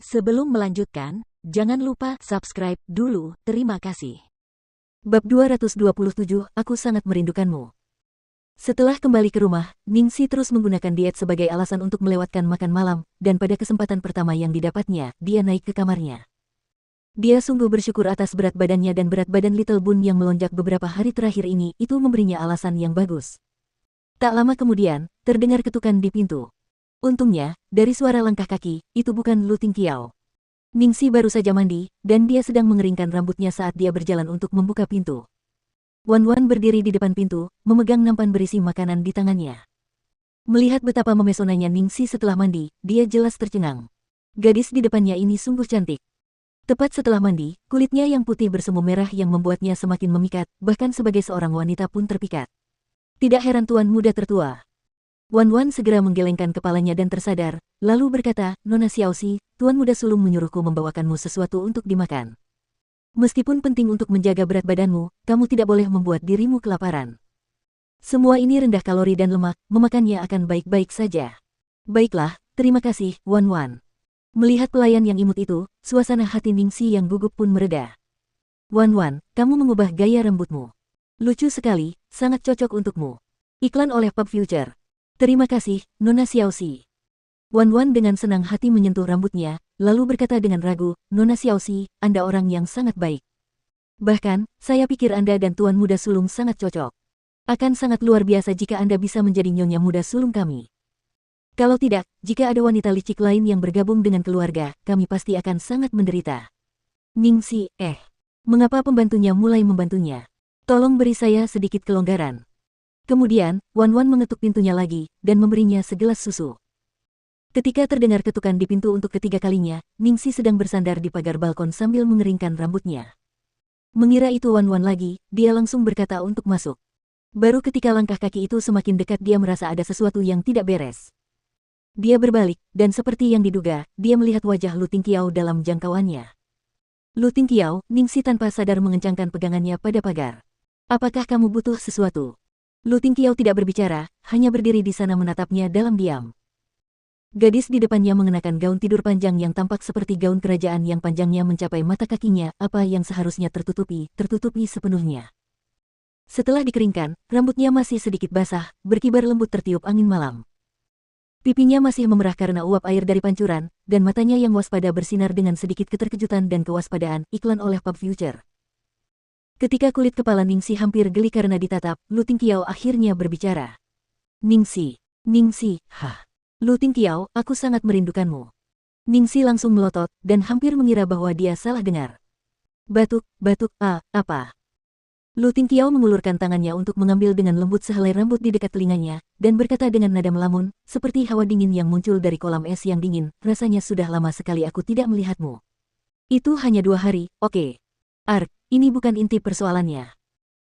Sebelum melanjutkan, jangan lupa subscribe dulu, terima kasih. Bab 227, Aku sangat merindukanmu. Setelah kembali ke rumah, Ningsi terus menggunakan diet sebagai alasan untuk melewatkan makan malam, dan pada kesempatan pertama yang didapatnya, dia naik ke kamarnya. Dia sungguh bersyukur atas berat badannya dan berat badan Little Bun yang melonjak beberapa hari terakhir ini, itu memberinya alasan yang bagus. Tak lama kemudian, terdengar ketukan di pintu. Untungnya, dari suara langkah kaki, itu bukan Lu Tingqiao. Ningsi baru saja mandi, dan dia sedang mengeringkan rambutnya saat dia berjalan untuk membuka pintu. Wan Wan berdiri di depan pintu, memegang nampan berisi makanan di tangannya. Melihat betapa memesonanya Ningsi setelah mandi, dia jelas tercengang. Gadis di depannya ini sungguh cantik. Tepat setelah mandi, kulitnya yang putih bersemu merah yang membuatnya semakin memikat, bahkan sebagai seorang wanita pun terpikat. Tidak heran tuan muda tertua. Wan Wan segera menggelengkan kepalanya dan tersadar, lalu berkata, Nona Xiaoxi, tuan muda sulung menyuruhku membawakanmu sesuatu untuk dimakan. Meskipun penting untuk menjaga berat badanmu, kamu tidak boleh membuat dirimu kelaparan. Semua ini rendah kalori dan lemak, memakannya akan baik-baik saja. Baiklah, terima kasih, Wan Wan. Melihat pelayan yang imut itu, suasana hati Ningsi yang gugup pun mereda. Wan Wan, kamu mengubah gaya rambutmu. Lucu sekali, sangat cocok untukmu. Iklan oleh Pop Future. Terima kasih, Nona Xiaoxi. Wan Wan dengan senang hati menyentuh rambutnya, lalu berkata dengan ragu, Nona Xiaoxi, Anda orang yang sangat baik. Bahkan, saya pikir Anda dan tuan muda sulung sangat cocok. Akan sangat luar biasa jika Anda bisa menjadi nyonya muda sulung kami. Kalau tidak, jika ada wanita licik lain yang bergabung dengan keluarga, kami pasti akan sangat menderita. Ningsi, mengapa pembantunya mulai membantunya? Tolong beri saya sedikit kelonggaran. Kemudian, Wan Wan mengetuk pintunya lagi, dan memberinya segelas susu. Ketika terdengar ketukan di pintu untuk ketiga kalinya, Ningsi sedang bersandar di pagar balkon sambil mengeringkan rambutnya. Mengira itu Wan Wan lagi, dia langsung berkata untuk masuk. Baru ketika langkah kaki itu semakin dekat dia merasa ada sesuatu yang tidak beres. Dia berbalik, dan seperti yang diduga, dia melihat wajah Lu Tingqiao dalam jangkauannya. Lu Tingqiao, Ningsi tanpa sadar mengencangkan pegangannya pada pagar. Apakah kamu butuh sesuatu? Lu Tingqiao tidak berbicara, hanya berdiri di sana menatapnya dalam diam. Gadis di depannya mengenakan gaun tidur panjang yang tampak seperti gaun kerajaan yang panjangnya mencapai mata kakinya, apa yang seharusnya tertutupi sepenuhnya. Setelah dikeringkan, rambutnya masih sedikit basah, berkibar lembut tertiup angin malam. Pipinya masih memerah karena uap air dari pancuran, dan matanya yang waspada bersinar dengan sedikit keterkejutan dan kewaspadaan, iklan oleh Pop Future. Ketika kulit kepala Ningsi hampir geli karena ditatap, Lu Tingqiao akhirnya berbicara. Ningsi, Lu Tingqiao, aku sangat merindukanmu. Ningsi langsung melotot, dan hampir mengira bahwa dia salah dengar. Batuk, apa? Lu Tingqiao mengulurkan tangannya untuk mengambil dengan lembut sehelai rambut di dekat telinganya, dan berkata dengan nada melamun, seperti hawa dingin yang muncul dari kolam es yang dingin, rasanya sudah lama sekali aku tidak melihatmu. Itu hanya 2 hari, oke. Ini bukan inti persoalannya.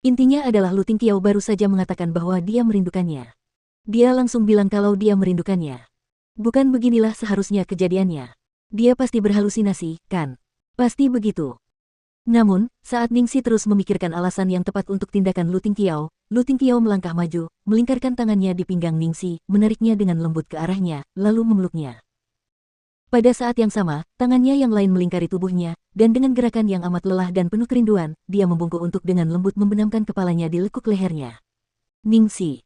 Intinya adalah Lu Tingqiao baru saja mengatakan bahwa dia merindukannya. Dia langsung bilang kalau dia merindukannya. Bukan beginilah seharusnya kejadiannya. Dia pasti berhalusinasi, kan? Pasti begitu. Namun, saat Ningsi terus memikirkan alasan yang tepat untuk tindakan Lu Tingqiao melangkah maju, melingkarkan tangannya di pinggang Ningsi, menariknya dengan lembut ke arahnya, lalu memeluknya. Pada saat yang sama, tangannya yang lain melingkari tubuhnya, dan dengan gerakan yang amat lelah dan penuh kerinduan, dia membungkuk untuk dengan lembut membenamkan kepalanya di lekuk lehernya. Ningsi,